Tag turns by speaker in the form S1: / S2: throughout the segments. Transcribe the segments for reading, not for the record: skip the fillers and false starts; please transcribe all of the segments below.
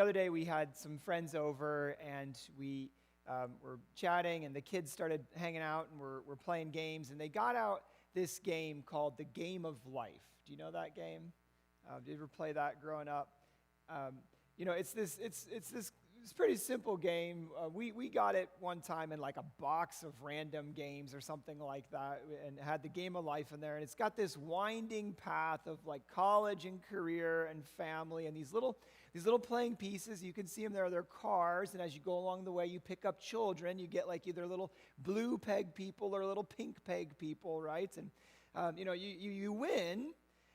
S1: other day we had some friends over, and we were chatting, and the kids started hanging out, and we're playing games, and they got out this game called the Game of Life. Do you know that game? Did you ever play that growing up? It's pretty simple game. We got it one time in like a box of random games or something like that, and it had the Game of Life in there, and it's got this winding path of like college and career and family, and these little playing pieces. You can see them there. They're cars, and as you go along the way, you pick up children. You get like either little blue peg people or little pink peg people, right? And you win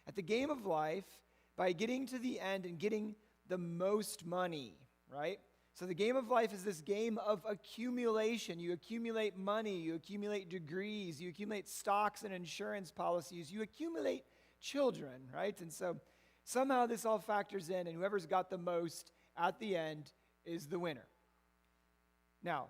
S1: at the Game of Life by getting to the end and getting the most money, right? So the Game of Life is this game of accumulation. You accumulate money, you accumulate degrees, you accumulate stocks and insurance policies, you accumulate children, right? And so somehow this all factors in, and whoever's got the most at the end is the winner. Now,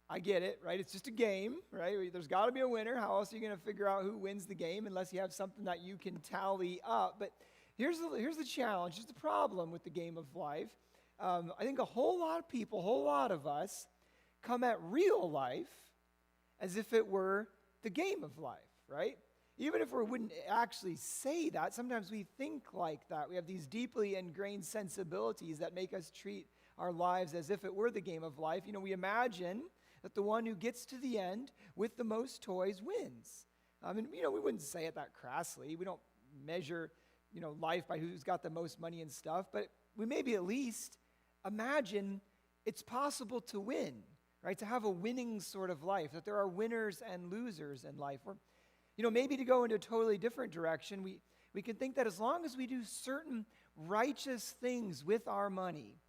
S1: I get it, right? It's just a game, right? There's got to be a winner. How else are you going to figure out who wins the game unless you have something that you can tally up? But here's the challenge, here's the problem with the Game of Life. I think a whole lot of us come at real life as if it were the game of life, right? Even if we wouldn't actually say that, sometimes we think like that. We have these deeply ingrained sensibilities that make us treat our lives as if it were the game of life. We imagine that the one who gets to the end with the most toys wins. We wouldn't say it that crassly. We don't measure, life by who's got the most money and stuff, but we maybe at least imagine it's possible to win, right? To have a winning sort of life, that there are winners and losers in life. Or, maybe to go into a totally different direction, we can think that as long as we do certain righteous things with our money,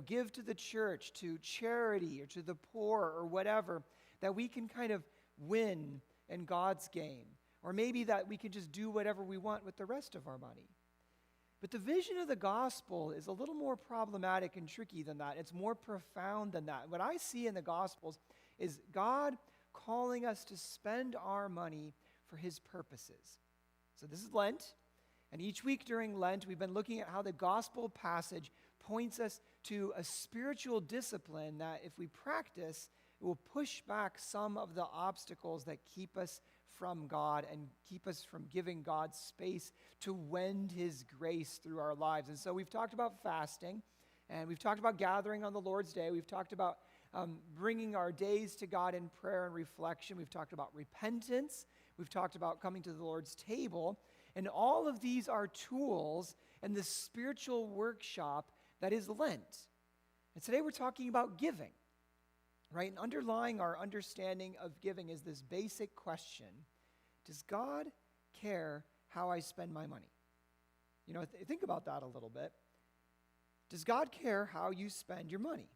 S1: give to the church, to charity, or to the poor, or whatever, that we can kind of win in God's game. Or maybe that we can just do whatever we want with the rest of our money. But the vision of the gospel is a little more problematic and tricky than that. It's more profound than that. What I see in the gospels is God calling us to spend our money for his purposes. So this is Lent, and each week during Lent, we've been looking at how the gospel passage points us to a spiritual discipline that if we practice, it will push back some of the obstacles that keep us from God and keep us from giving God space to wend his grace through our lives. And so we've talked about fasting, and we've talked about gathering on the Lord's Day. We've talked about bringing our days to God in prayer and reflection. We've talked about repentance. We've talked about coming to the Lord's table. And all of these are tools in the spiritual workshop that is Lent. And today we're talking about giving, right? And underlying our understanding of giving is this basic question: does God care how I spend my money? Think about that a little bit. Does God care how you spend your money?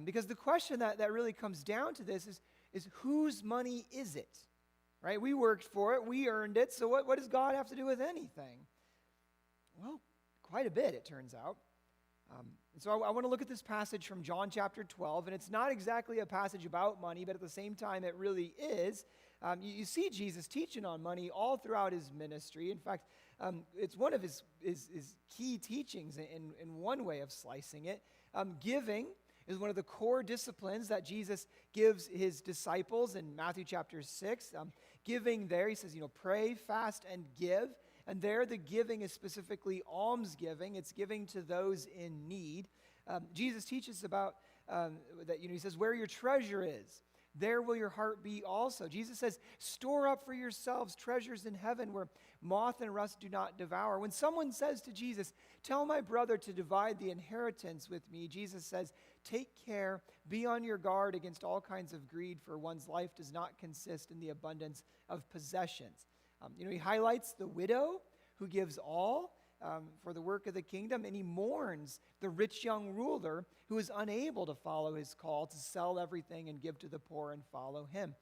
S1: Because the question that really comes down to this is whose money is it? Right? We worked for it. We earned it. So what does God have to do with anything? Well, quite a bit, it turns out. And so I want to look at this passage from John chapter 12, and it's not exactly a passage about money, but at the same time it really is. You see Jesus teaching on money all throughout his ministry. In fact, it's one of his key teachings in one way of slicing it. Giving is one of the core disciplines that Jesus gives his disciples in Matthew chapter 6. Giving there, he says, pray, fast, and give. And there the giving is specifically almsgiving. It's giving to those in need. Jesus teaches about that, he says, where your treasure is, there will your heart be also. Jesus says, store up for yourselves treasures in heaven where moth and rust do not devour. When someone says to Jesus, tell my brother to divide the inheritance with me, Jesus says, take care, be on your guard against all kinds of greed, for one's life does not consist in the abundance of possessions. He highlights the widow who gives all for the work of the kingdom, and he mourns the rich young ruler who is unable to follow his call to sell everything and give to the poor and follow him.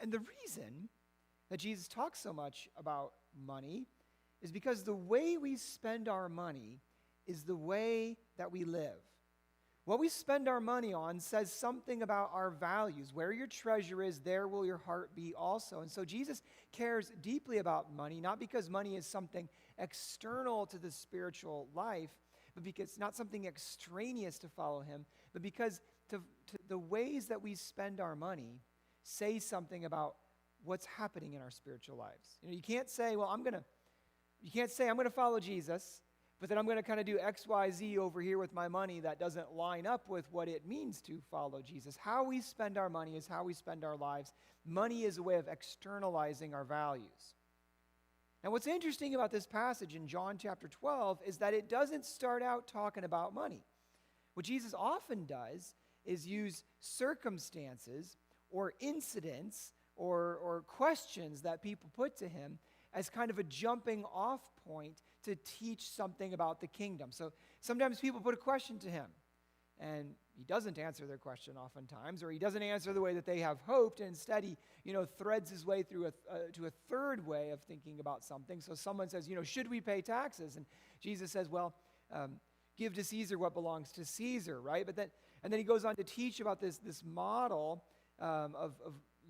S1: And the reason that Jesus talks so much about money is because the way we spend our money is the way that we live. What we spend our money on says something about our values. Where your treasure is, there will your heart be also. And so Jesus cares deeply about money, not because money is something external to the spiritual life, but because not something extraneous to follow him, but because the ways that we spend our money say something about what's happening in our spiritual lives. You can't say, well, I'm going to follow Jesus, but then I'm going to kind of do X, Y, Z over here with my money that doesn't line up with what it means to follow Jesus. How we spend our money is how we spend our lives. Money is a way of externalizing our values. Now, what's interesting about this passage in John chapter 12 is that it doesn't start out talking about money. What Jesus often does is use circumstances or incidents or questions that people put to him as kind of a jumping off point to teach something about the kingdom. So sometimes people put a question to him, and he doesn't answer their question oftentimes, or he doesn't answer the way that they have hoped, and instead he, threads his way through to a third way of thinking about something. So someone says, should we pay taxes? And Jesus says, well, give to Caesar what belongs to Caesar, right? And then he goes on to teach about this model of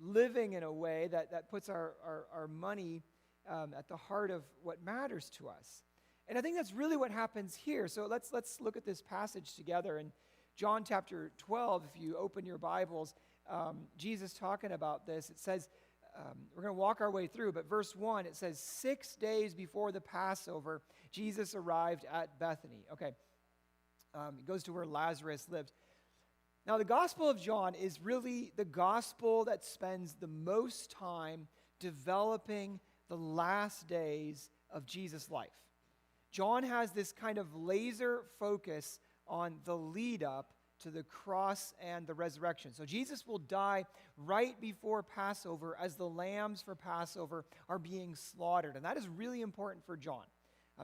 S1: living in a way that puts our money at the heart of what matters to us. And I think that's really what happens here. So let's look at this passage together. In John chapter 12, if you open your Bibles, Jesus talking about this, it says, we're going to walk our way through, but verse 1, it says, 6 days before the Passover, Jesus arrived at Bethany. Okay, it goes to where Lazarus lived. Now, the Gospel of John is really the gospel that spends the most time developing the last days of Jesus' life. John has this kind of laser focus on the lead up to the cross and the resurrection. So Jesus will die right before Passover as the lambs for Passover are being slaughtered. And that is really important for John.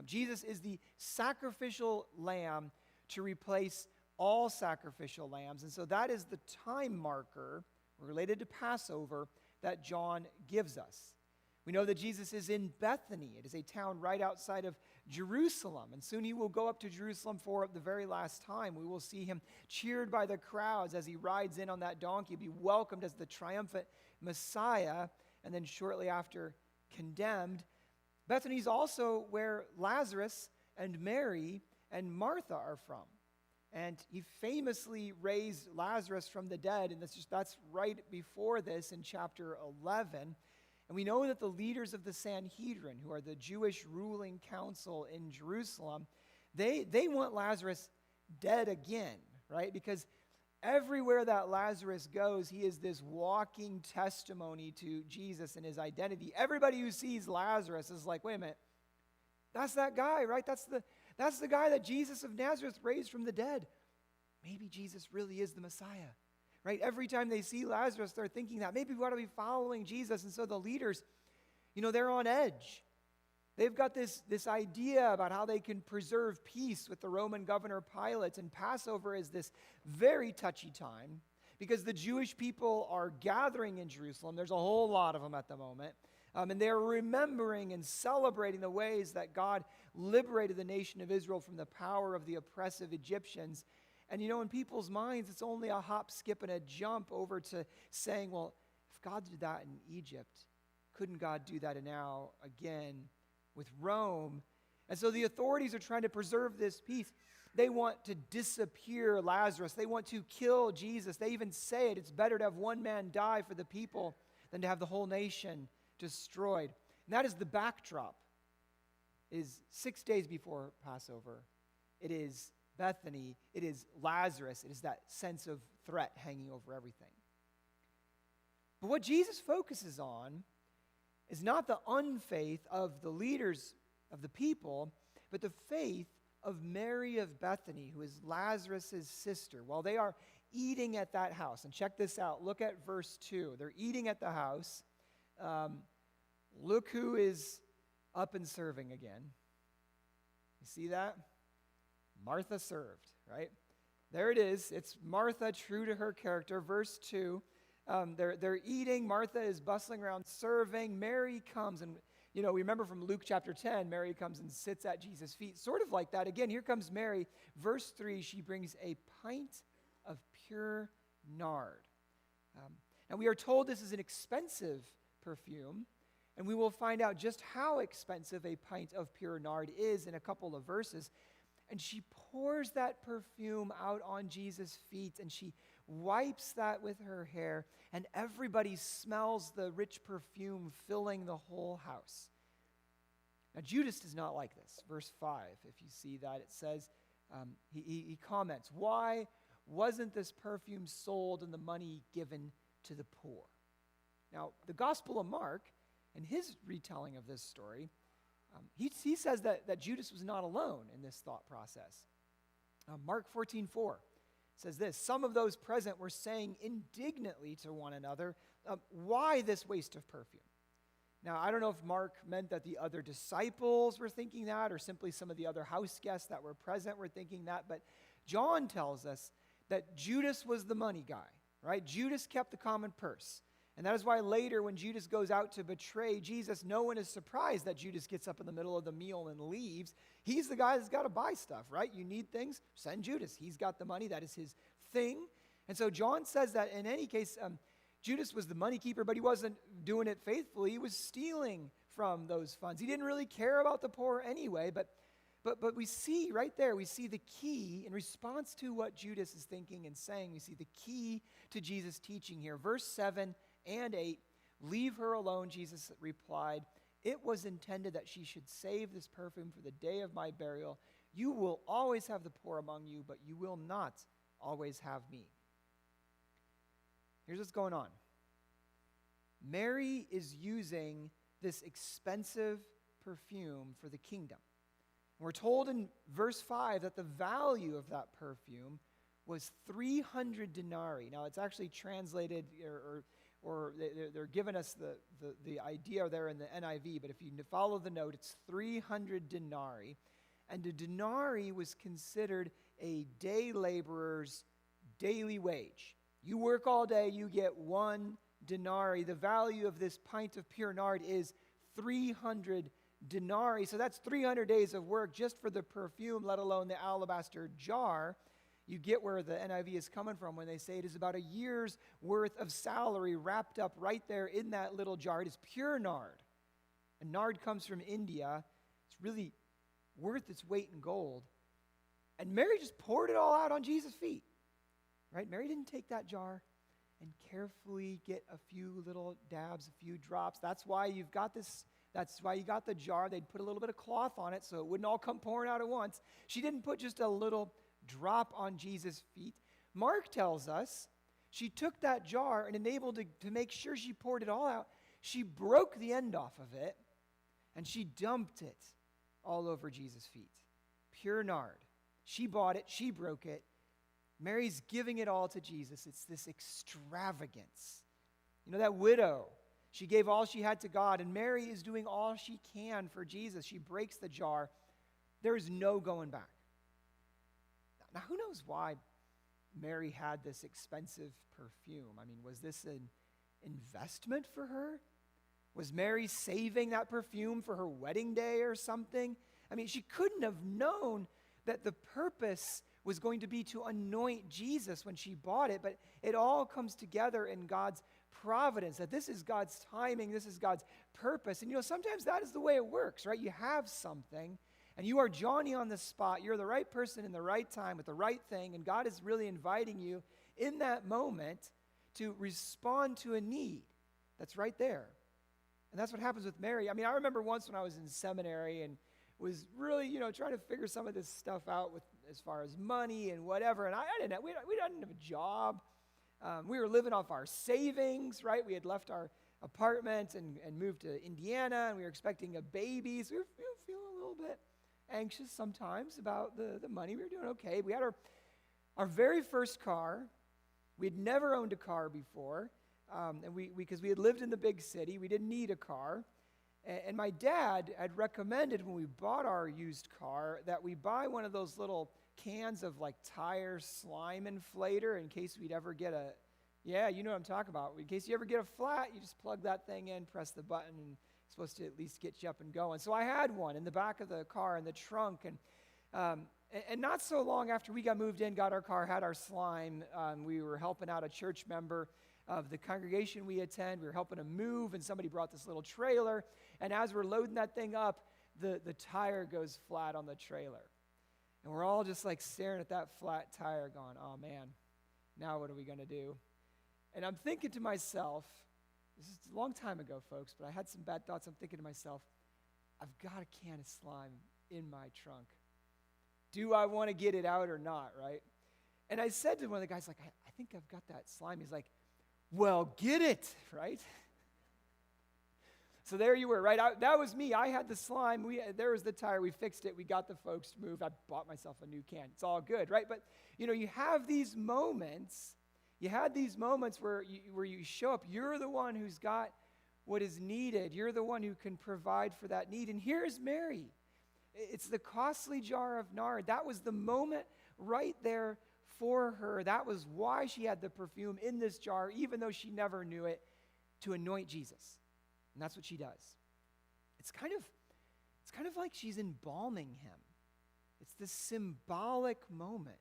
S1: Jesus is the sacrificial lamb to replace all sacrificial lambs. And so that is the time marker related to Passover that John gives us. We know that Jesus is in Bethany. It is a town right outside of Jerusalem. And soon he will go up to Jerusalem for the very last time. We will see him cheered by the crowds as he rides in on that donkey, be welcomed as the triumphant Messiah, and then shortly after condemned. Bethany is also where Lazarus and Mary and Martha are from. And he famously raised Lazarus from the dead, and that's right before this in chapter 11. And we know that the leaders of the Sanhedrin, who are the Jewish ruling council in Jerusalem, they want Lazarus dead again, right? Because everywhere that Lazarus goes, he is this walking testimony to Jesus and his identity. Everybody who sees Lazarus is like, wait a minute, that's that guy, right? That's the guy that Jesus of Nazareth raised from the dead. Maybe Jesus really is the Messiah, right? Every time they see Lazarus, they're thinking that. Maybe we ought to be following Jesus. And so the leaders, they're on edge. They've got this idea about how they can preserve peace with the Roman governor Pilate. And Passover is this very touchy time because the Jewish people are gathering in Jerusalem. There's a whole lot of them at the moment. And they're remembering and celebrating the ways that God liberated the nation of Israel from the power of the oppressive Egyptians. And in people's minds, it's only a hop, skip, and a jump over to saying, well, if God did that in Egypt, couldn't God do that now again with Rome? And so the authorities are trying to preserve this peace. They want to disappear Lazarus. They want to kill Jesus. They even say it's better to have one man die for the people than to have the whole nation destroyed. And that is the backdrop. It is 6 days before Passover. It is Bethany. It is Lazarus. It is that sense of threat hanging over everything. But what Jesus focuses on is not the unfaith of the leaders of the people, but the faith of Mary of Bethany, who is Lazarus' sister. While they are eating at that house, and check this out, look at verse 2. They're eating at the house. Look who is up and serving again. You see that? Martha served, right? There it is. It's Martha, true to her character. Verse 2, they're eating. Martha is bustling around serving. Mary comes, and we remember from Luke chapter 10, Mary comes and sits at Jesus' feet. Sort of like that. Again, here comes Mary. Verse 3, she brings a pint of pure nard. Now we are told this is an expensive perfume, and we will find out just how expensive a pint of pure nard is in a couple of verses. and she pours that perfume out on Jesus' feet, and she wipes that with her hair, and everybody smells the rich perfume filling the whole house. Now, Judas does not like this. Verse 5, if you see that, it says, he comments, why wasn't this perfume sold and the money given to the poor? Now, the Gospel of Mark, in his retelling of this story, he says that Judas was not alone in this thought process. Mark 14:4 says this, some of those present were saying indignantly to one another, why this waste of perfume? Now, I don't know if Mark meant that the other disciples were thinking that or simply some of the other house guests that were present were thinking that, but John tells us that Judas was the money guy, right? Judas kept the common purse. And that is why later when Judas goes out to betray Jesus, no one is surprised that Judas gets up in the middle of the meal and leaves. He's the guy that's got to buy stuff, right? You need things, send Judas. He's got the money. That is his thing. And so John says that in any case, Judas was the money keeper, but he wasn't doing it faithfully. He was stealing from those funds. He didn't really care about the poor anyway, but we see right there, we see the key in response to what Judas is thinking and saying. We see the key to Jesus' teaching here. Verse 7 and 8, leave her alone, Jesus replied. It was intended that she should save this perfume for the day of my burial. You will always have the poor among you, but you will not always have me. Here's what's going on. Mary is using this expensive perfume for the kingdom. We're told in verse 5 that the value of that perfume was 300 denarii. Now, it's actually translated, or they're giving us the idea there in the NIV, but if you follow the note, it's 300 denarii. And a denarii was considered a day laborer's daily wage. You work all day, you get 1 denarii. The value of this pint of pure nard is 300 denarii. So that's 300 days of work just for the perfume, let alone the alabaster jar. You get where the NIV is coming from when they say it is about a year's worth of salary wrapped up right there in that little jar. It is pure nard. And nard comes from India. It's really worth its weight in gold. And Mary just poured it all out on Jesus' feet. Right? Mary didn't take that jar and carefully get a few little dabs, a few drops. That's why you've got this. That's why you got the jar. They'd put a little bit of cloth on it so it wouldn't all come pouring out at once. She didn't put just a little drop on Jesus' feet. Mark tells us she took that jar and enabled to make sure she poured it all out. She broke the end off of it and she dumped it all over Jesus' feet. Pure nard. She bought it. She broke it. Mary's giving it all to Jesus. It's this extravagance. You know, that widow, she gave all she had to God, and Mary is doing all she can for Jesus. She breaks the jar. There is no going back. Now, who knows why Mary had this expensive perfume? I mean, was this an investment for her? Was Mary saving that perfume for her wedding day or something? I mean, she couldn't have known that the purpose was going to be to anoint Jesus when she bought it, but it all comes together in God's providence, that this is God's timing, this is God's purpose. And you know, sometimes that is the way it works, right? You have something, and you are Johnny on the spot. You're the right person in the right time with the right thing, and God is really inviting you in that moment to respond to a need that's right there. And that's what happens with Mary. I mean, I remember once when I was in seminary and was really, trying to figure some of this stuff out with as far as money and whatever. And we didn't have a job. We were living off our savings, right? We had left our apartment and moved to Indiana, and we were expecting a baby. So we were feeling a little bit anxious sometimes about the money. We were doing okay. We had our very first car. We had never owned a car before, and because we had lived in the big city, we didn't need a car. And my dad had recommended when we bought our used car that we buy one of those little cans of like tire slime inflator in case we'd ever get you know what I'm talking about. In case you ever get a flat, you just plug that thing in, press the button, and it's supposed to at least get you up and going. So I had one in the back of the car in the trunk, and not so long after we got moved in, got our car, had our slime, we were helping out a church member of the congregation we attend. We were helping him move, and somebody brought this little trailer, and as we're loading that thing up, the tire goes flat on the trailer. And we're all just like staring at that flat tire going, oh man, now what are we going to do? And I'm thinking to myself, this is a long time ago, folks, but I had some bad thoughts. I'm thinking to myself, I've got a can of slime in my trunk. Do I want to get it out or not, right? And I said to one of the guys, like, I think I've got that slime. He's like, well, get it, right? So there you were, right? That was me. I had the slime. There was the tire. We fixed it. We got the folks to move. I bought myself a new can. It's all good, right? But, you have these moments. You had these moments where you show up. You're the one who's got what is needed. You're the one who can provide for that need. And here's Mary. It's the costly jar of nard. That was the moment right there for her. That was why she had the perfume in this jar, even though she never knew it, to anoint Jesus. And that's what she does. It's kind of like she's embalming him. It's this symbolic moment.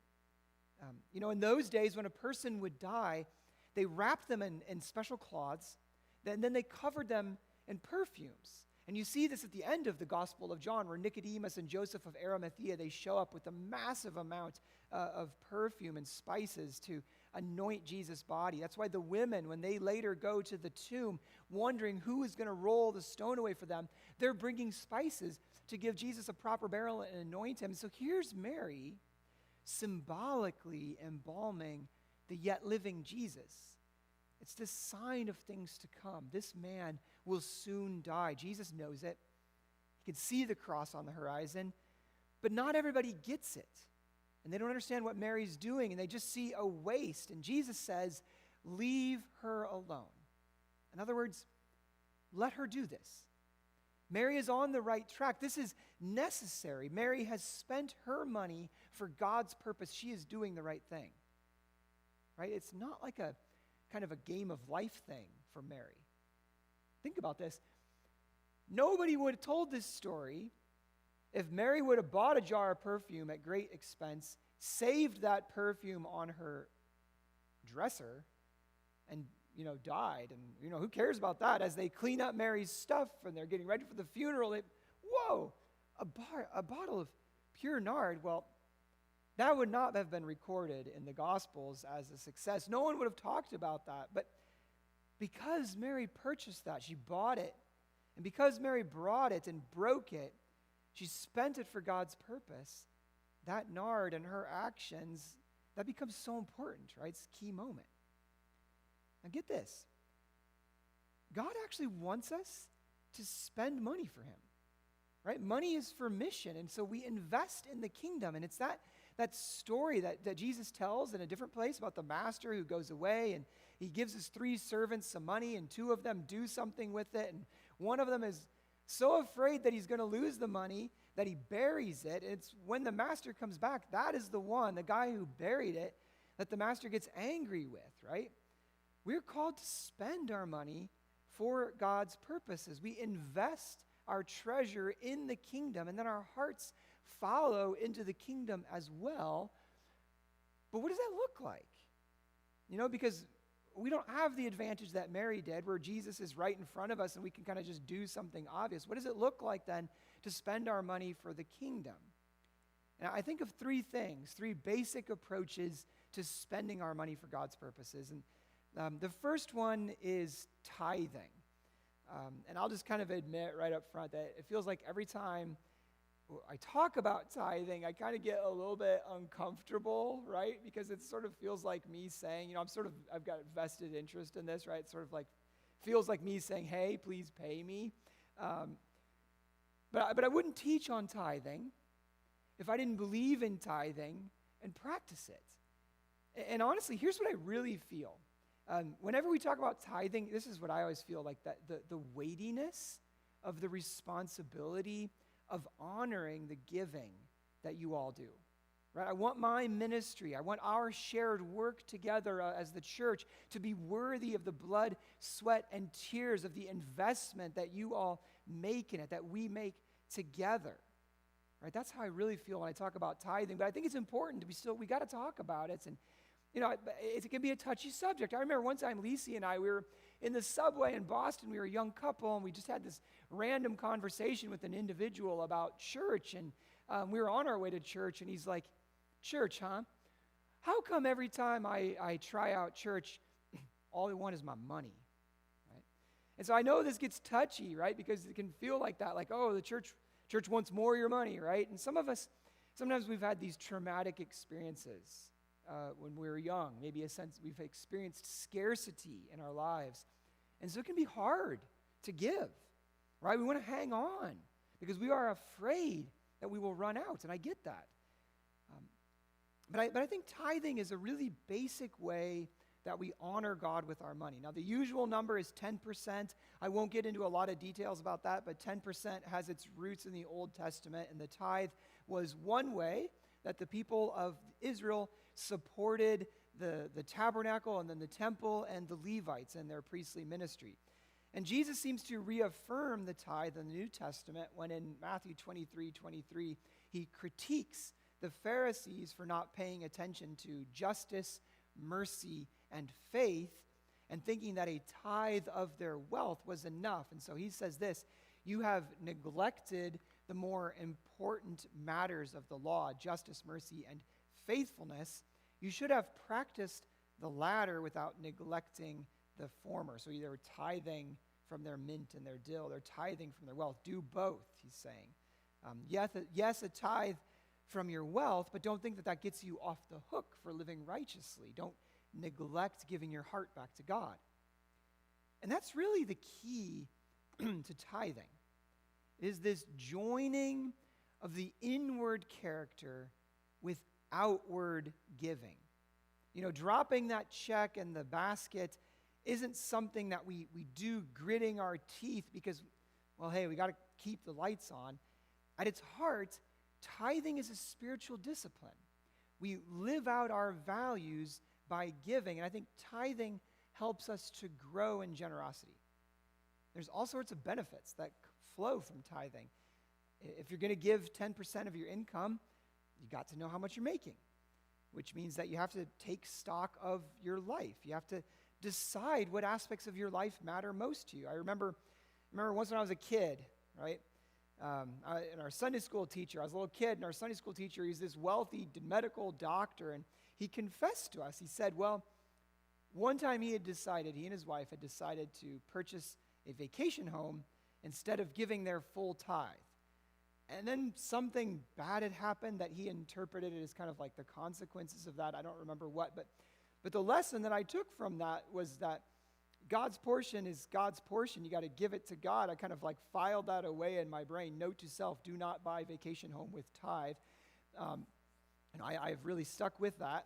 S1: In those days when a person would die, they wrapped them in special cloths, and then they covered them in perfumes. And you see this at the end of the Gospel of John, where Nicodemus and Joseph of Arimathea, they show up with a massive amount of perfume and spices to anoint Jesus' body. That's why the women, when they later go to the tomb, wondering who is going to roll the stone away for them, they're bringing spices to give Jesus a proper burial and anoint him. So here's Mary symbolically embalming the yet living Jesus. It's this sign of things to come. This man will soon die. Jesus knows it. He can see the cross on the horizon, but not everybody gets it. And they don't understand what Mary's doing, and they just see a waste. And Jesus says, leave her alone. In other words, let her do this. Mary is on the right track. This is necessary. Mary has spent her money for God's purpose. She is doing the right thing. Right? It's not like a kind of a game of life thing for Mary. Think about this. Nobody would have told this story if Mary would have bought a jar of perfume at great expense, saved that perfume on her dresser, and, died. And, who cares about that? As they clean up Mary's stuff and they're getting ready for the funeral, a bottle of pure nard. Well, that would not have been recorded in the Gospels as a success. No one would have talked about that. But because Mary purchased that, she bought it, and because Mary brought it and broke it, she spent it for God's purpose. That nard and her actions, that becomes so important, right? It's a key moment. Now get this. God actually wants us to spend money for him, right? Money is for mission, and so we invest in the kingdom. And it's that story that Jesus tells in a different place about the master who goes away, and he gives his 3 servants some money, and 2 of them do something with it, and one of them is so afraid that he's going to lose the money that he buries it. It's when the master comes back, that is the guy who buried it, that the master gets angry with, right? We're called to spend our money for God's purposes. We invest our treasure in the kingdom, and then our hearts follow into the kingdom as well. But what does that look like? Because we don't have the advantage that Mary did, where Jesus is right in front of us and we can kind of just do something obvious. What does it look like then to spend our money for the kingdom? And I think of 3 things, 3 basic approaches to spending our money for God's purposes. And the first one is tithing. And I'll just kind of admit right up front that it feels like every time I talk about tithing, I kind of get a little bit uncomfortable, right? Because it sort of feels like me saying, I've got vested interest in this, right? It sort of like feels like me saying, hey, please pay me. But I wouldn't teach on tithing if I didn't believe in tithing and practice it. And honestly, here's what I really feel. Whenever we talk about tithing, this is what I always feel like, that the weightiness of the responsibility of honoring the giving that you all do, right? I want my ministry, I want our shared work together as the church to be worthy of the blood, sweat, and tears of the investment that you all make in it, that we make together, right? That's how I really feel when I talk about tithing. But I think it's important we got to talk about it. And it can be a touchy subject. I remember one time Lisi and I, we were in the subway in Boston. We were a young couple, and we just had this random conversation with an individual about church. And we were on our way to church, and he's like, church, huh? How come every time I try out church, all they want is my money, right? And so I know this gets touchy, right? Because it can feel like that, like, oh, the church wants more of your money, right? And some of us, sometimes we've had these traumatic experiences when we were young. Maybe a sense we've experienced scarcity in our lives. And so it can be hard to give, right? We want to hang on because we are afraid that we will run out, and I get that. But I think tithing is a really basic way that we honor God with our money. Now, the usual number is 10%. I won't get into a lot of details about that, but 10% has its roots in the Old Testament, and the tithe was one way that the people of Israel supported the tabernacle and then the temple and the Levites in their priestly ministry. And Jesus seems to reaffirm the tithe in the New Testament when in Matthew 23:23, he critiques the Pharisees for not paying attention to justice, mercy, and faith, and thinking that a tithe of their wealth was enough. And so he says this, you have neglected the more important matters of the law, justice, mercy, and faithfulness. You should have practiced the latter without neglecting the former. So either tithing from their mint and their dill, they're tithing from their wealth. Do both, he's saying. Yes, a tithe from your wealth, but don't think that that gets you off the hook for living righteously. Don't neglect giving your heart back to God. And that's really the key to tithing, is this joining of the inward character with outward giving. You know, dropping that check in the basket isn't something that we do gritting our teeth because, well, hey, we got to keep the lights on. At its heart, tithing is a spiritual discipline. We live out our values by giving, and I think tithing helps us to grow in generosity. There's all sorts of benefits that flow from tithing. If you're going to give 10% of your income, you got to know how much you're making, which means that you have to take stock of your life. You have to decide what aspects of your life matter most to you. I remember once when I was a kid, right? And our Sunday school teacher, I was a little kid, and our Sunday school teacher, he's this wealthy medical doctor, and he confessed to us. He said, well, one time he and his wife had decided to purchase a vacation home instead of giving their full tithe. And then something bad had happened that he interpreted it as kind of like the consequences of that. I don't remember what, but the lesson that I took from that was that God's portion is God's portion. You got to give it to God. I kind of like filed that away in my brain. Note to self, do not buy vacation home with tithe. And I've really stuck with that.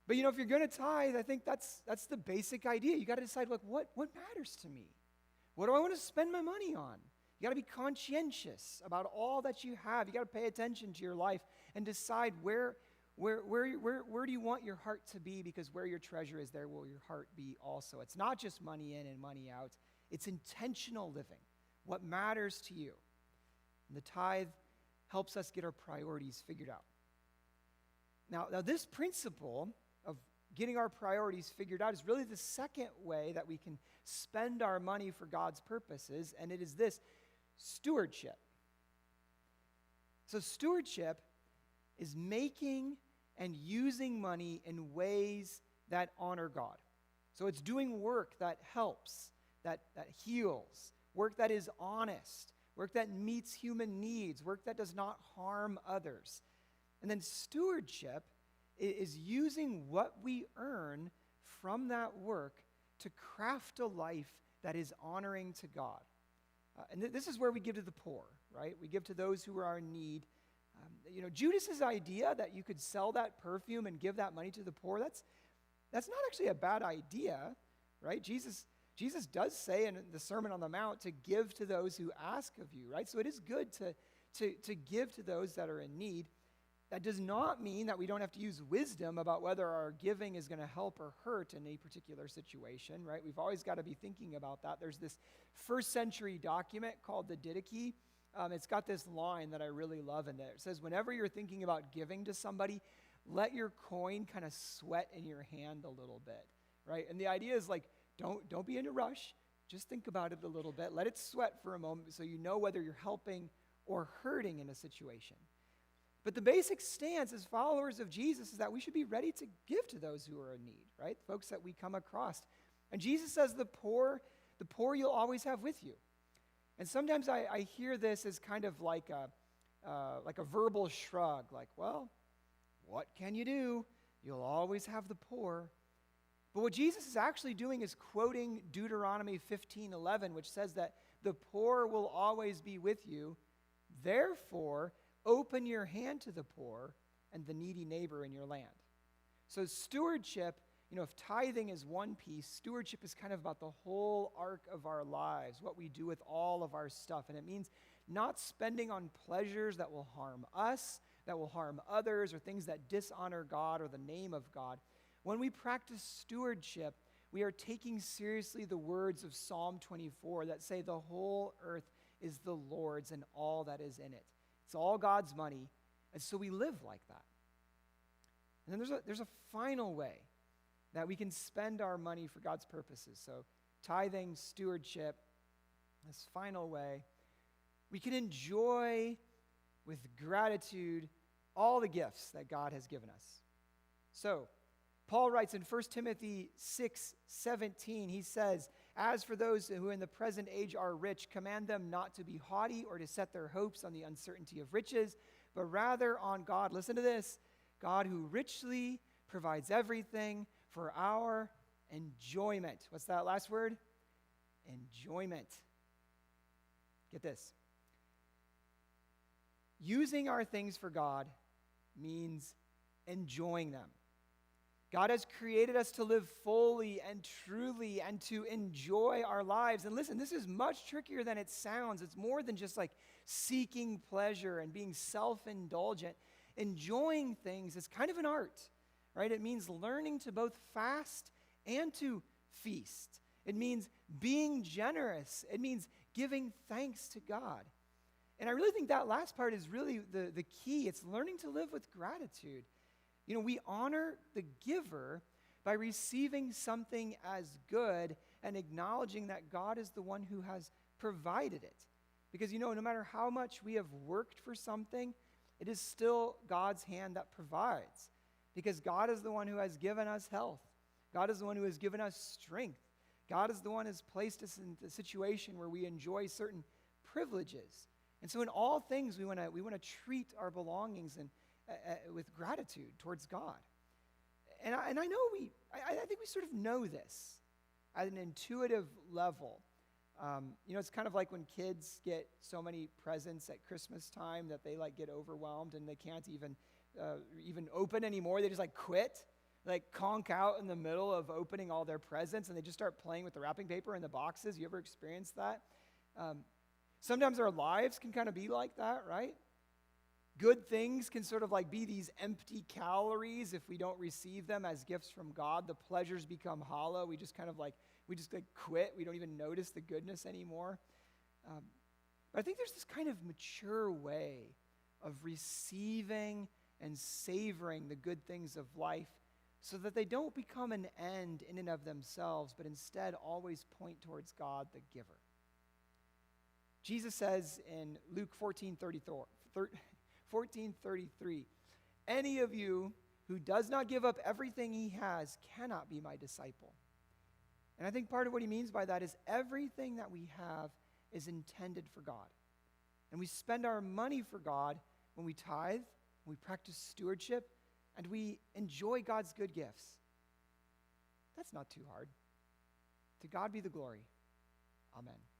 S1: But you know, if you're going to tithe, I think that's the basic idea. You got to decide, like, what matters to me? What do I want to spend my money on? You got to be conscientious about all that you have. You got to pay attention to your life and decide where do you want your heart to be, because where your treasure is, there will your heart be also. It's not just money in and money out. It's intentional living. What matters to you? And the tithe helps us get our priorities figured out. Now this principle of getting our priorities figured out is really the second way that we can spend our money for God's purposes, and it is this: stewardship. So stewardship is making and using money in ways that honor God. So it's doing work that helps, that heals, work that is honest, work that meets human needs, work that does not harm others. And then stewardship is using what we earn from that work to craft a life that is honoring to God. And this is where we give to the poor, right? We give to those who are in need. Judas's idea that you could sell that perfume and give that money to the poor, that's not actually a bad idea, right? Jesus does say in the Sermon on the Mount to give to those who ask of you, right? So it is good to give to those that are in need. That does not mean that we don't have to use wisdom about whether our giving is going to help or hurt in a particular situation, right? We've always got to be thinking about that. There's this first century document called the Didache. It's got this line that I really love in there. It says, whenever you're thinking about giving to somebody, let your coin kind of sweat in your hand a little bit, right? And the idea is like, don't be in a rush. Just think about it a little bit. Let it sweat for a moment so you know whether you're helping or hurting in a situation. But the basic stance as followers of Jesus is that we should be ready to give to those who are in need, right? Folks that we come across. And Jesus says the poor you'll always have with you. And sometimes I hear this as kind of like a verbal shrug, like, well, what can you do? You'll always have the poor. But what Jesus is actually doing is quoting Deuteronomy 15:11, which says that the poor will always be with you. Therefore, open your hand to the poor and the needy neighbor in your land. So stewardship, if tithing is one piece, stewardship is kind of about the whole arc of our lives, what we do with all of our stuff. And it means not spending on pleasures that will harm us, that will harm others, or things that dishonor God or the name of God. When we practice stewardship, we are taking seriously the words of Psalm 24 that say the whole earth is the Lord's and all that is in it. It's all God's money, and so we live like that. And then there's a final way that we can spend our money for God's purposes. So tithing, stewardship, this final way, we can enjoy with gratitude all the gifts that God has given us. So Paul writes in 1 Timothy 6:17, he says, as for those who in the present age are rich, command them not to be haughty or to set their hopes on the uncertainty of riches, but rather on God. Listen to this. God who richly provides everything for our enjoyment. What's that last word? Enjoyment. Get this. Using our things for God means enjoying them. God has created us to live fully and truly and to enjoy our lives. And listen, this is much trickier than it sounds. It's more than just like seeking pleasure and being self-indulgent. Enjoying things is kind of an art, right? It means learning to both fast and to feast. It means being generous. It means giving thanks to God. And I really think that last part is really the key. It's learning to live with gratitude. We honor the giver by receiving something as good and acknowledging that God is the one who has provided it. Because, no matter how much we have worked for something, it is still God's hand that provides. Because God is the one who has given us health. God is the one who has given us strength. God is the one who has placed us in the situation where we enjoy certain privileges. And so in all things, we want to treat our belongings with gratitude towards God. And I know I think we sort of know this at an intuitive level. It's kind of like when kids get so many presents at Christmas time that they get overwhelmed and they can't even open anymore. They just quit, conk out in the middle of opening all their presents, and they just start playing with the wrapping paper and the boxes. You ever experienced that? Sometimes our lives can kind of be like that, right? Good things can sort of be these empty calories if we don't receive them as gifts from God. The pleasures become hollow. We just kind of quit. We don't even notice the goodness anymore. But I think there's this kind of mature way of receiving and savoring the good things of life so that they don't become an end in and of themselves, but instead always point towards God, the giver. Jesus says in Luke 14:33, any of you who does not give up everything he has cannot be my disciple. And I think part of what he means by that is everything that we have is intended for God. And we spend our money for God when we tithe, when we practice stewardship, and we enjoy God's good gifts. That's not too hard. To God be the glory. Amen.